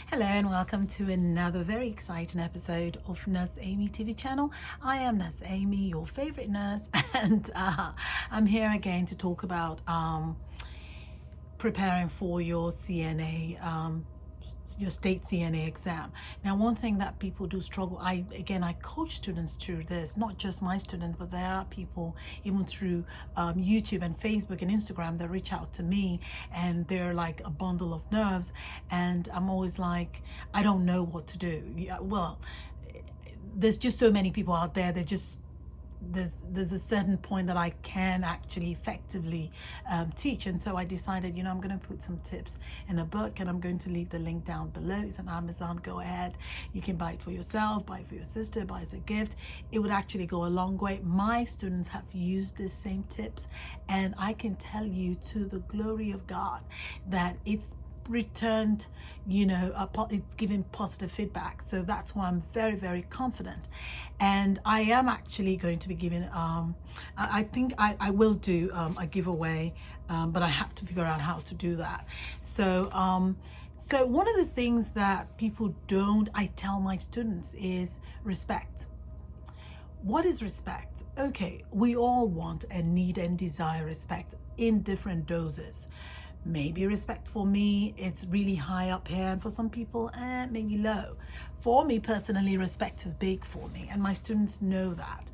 Hello and welcome to another very exciting episode of Nurse Amy TV channel. I am Nurse Amy, your favorite nurse, and I'm here again to talk about preparing for your CNA, your state CNA exam. Now, one thing that people do struggle, I coach students through this, not just my students, but there are people even through YouTube and Facebook and Instagram that reach out to me and they're like a bundle of nerves, and I'm always like, I don't know what to do. Yeah, well, there's just so many people out there that just there's a certain point that I can actually effectively teach, and so I decided, I'm going to put some tips in a book, and I'm going to leave the link down below. It's on Amazon. Go ahead, you can buy it for yourself, buy it for your sister, buy it as a gift. It would actually go a long way. My students have used the same tips, and I can tell you to the glory of God that it's returned, it's giving positive feedback. So that's why I'm very, very confident. And I am actually going to be giving, I think I will do a giveaway, but I have to figure out how to do that. So one of the things that people don't, I tell my students, is respect. What is respect? Okay, we all want and need and desire respect in different doses. Maybe respect for me, it's really high up here, and for some people, maybe low. For me personally, respect is big for me, and my students know that,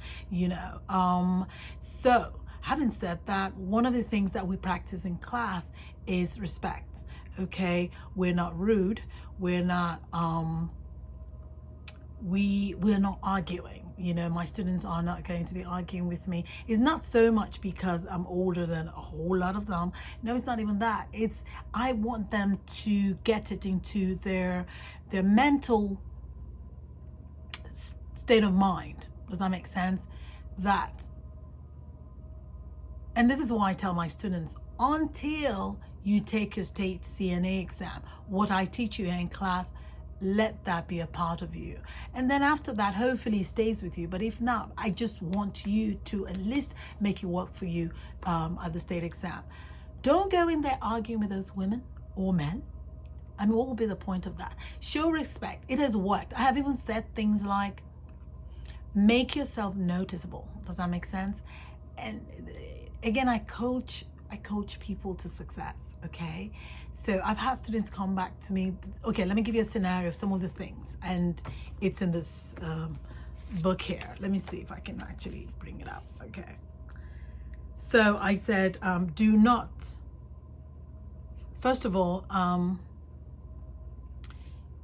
So, having said that, one of the things that we practice in class is respect. Okay, we're not rude, we're not we're not arguing. My students are not going to be arguing with me. It's not so much because I'm older than a whole lot of them. No, it's not even that. It's I want them to get it into their mental state of mind. Does that make sense? And this is why I tell my students, until you take your state CNA exam, what I teach you here in class, let that be a part of you. And then after that, hopefully it stays with you. But if not, I just want you to at least make it work for you at the state exam. Don't go in there arguing with those women or men. I mean, what will be the point of that? Show respect. It has worked. I have even said things like, make yourself noticeable. Does that make sense? And again, I coach people to success, okay? So I've had students come back to me. Okay, let me give you a scenario of some of the things, and it's in this book here. Let me see if I can actually bring it up, okay? So I said, do not, first of all,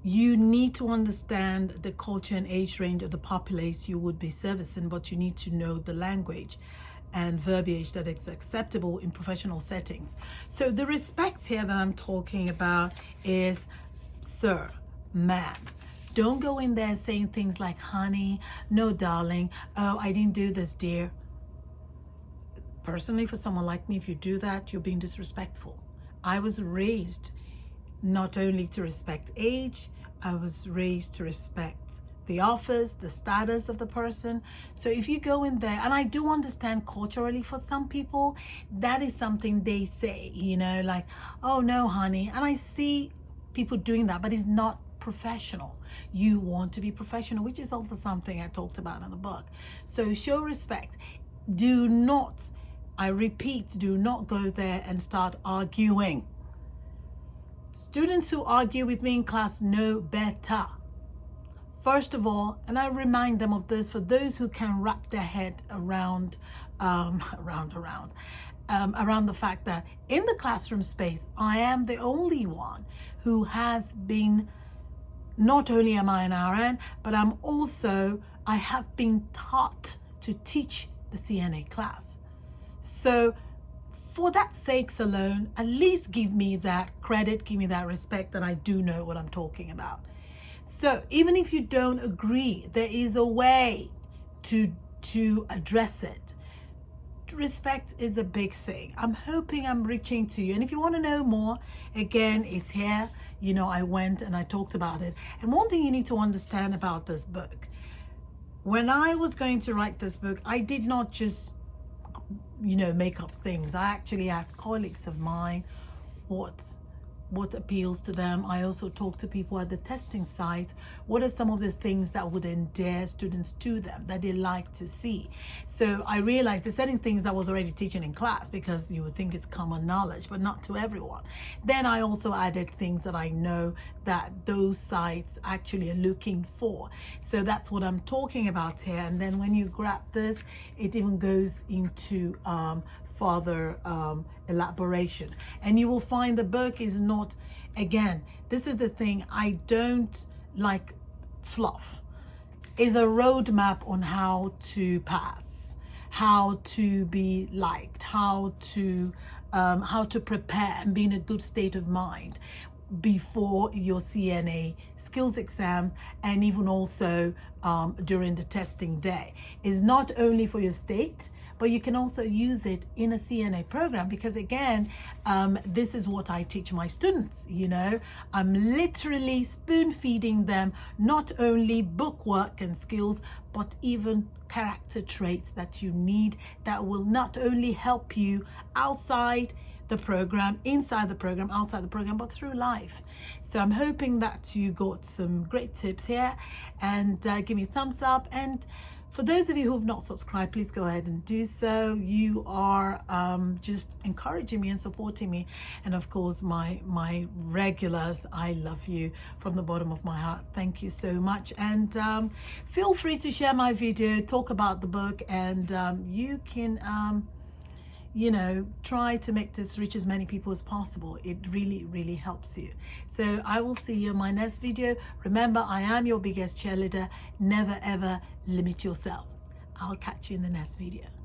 you need to understand the culture and age range of the populace you would be servicing, but you need to know the language and verbiage that is acceptable in professional settings. So the respect here that I'm talking about is sir, ma'am. Don't go in there saying things like honey, no darling, oh, I didn't do this, dear. Personally, for someone like me, if you do that, you're being disrespectful. I was raised not only to respect age, I was raised to respect the office, the status of the person. So if you go in there, and I do understand culturally for some people, that is something they say, like, oh no, honey. And I see people doing that, but it's not professional. You want to be professional, which is also something I talked about in the book. So show respect. Do not, I repeat, do not go there and start arguing. Students who argue with me in class know better. First of all, and I remind them of this for those who can wrap their head around the fact that in the classroom space, I am the only one who has been, not only am I an RN, but I have been taught to teach the CNA class. So for that sakes alone, at least give me that credit, give me that respect that I do know what I'm talking about. So even if you don't agree, there is a way to address it. Respect is a big thing. I'm hoping I'm reaching to you. And if you want to know more, again, it's here. I went and I talked about it. And one thing you need to understand about this book, when I was going to write this book, I did not just, make up things. I actually asked colleagues of mine what what appeals to them. I also talk to people at the testing site. What are some of the things that would endear students to them, that they like to see? So I realized there's certain things I was already teaching in class, because you would think it's common knowledge, but not to everyone. Then I also added things that I know that those sites actually are looking for. So that's what I'm talking about here. And then when you grab this, it even goes into further elaboration, and you will find the book is not, again, this is the thing, I don't like fluff. Is a roadmap on how to pass, how to be liked, how to prepare and be in a good state of mind before your CNA skills exam, and even also during the testing day. Is not only for your state, but you can also use it in a CNA program, because again, this is what I teach my students. You know, I'm literally spoon feeding them not only book work and skills, but even character traits that you need, that will not only help you outside the program, inside the program, outside the program, but through life. So I'm hoping that you got some great tips here, and give me a thumbs up. And for those of you who have not subscribed, please go ahead and do so. You are just encouraging me and supporting me. And of course, my regulars, I love you from the bottom of my heart. Thank you so much. And feel free to share my video, talk about the book, and you can you know, try to make this reach as many people as possible. It really helps you. So I will see you in my next video. Remember, I am your biggest cheerleader. Never ever limit yourself. I'll catch you in the next video.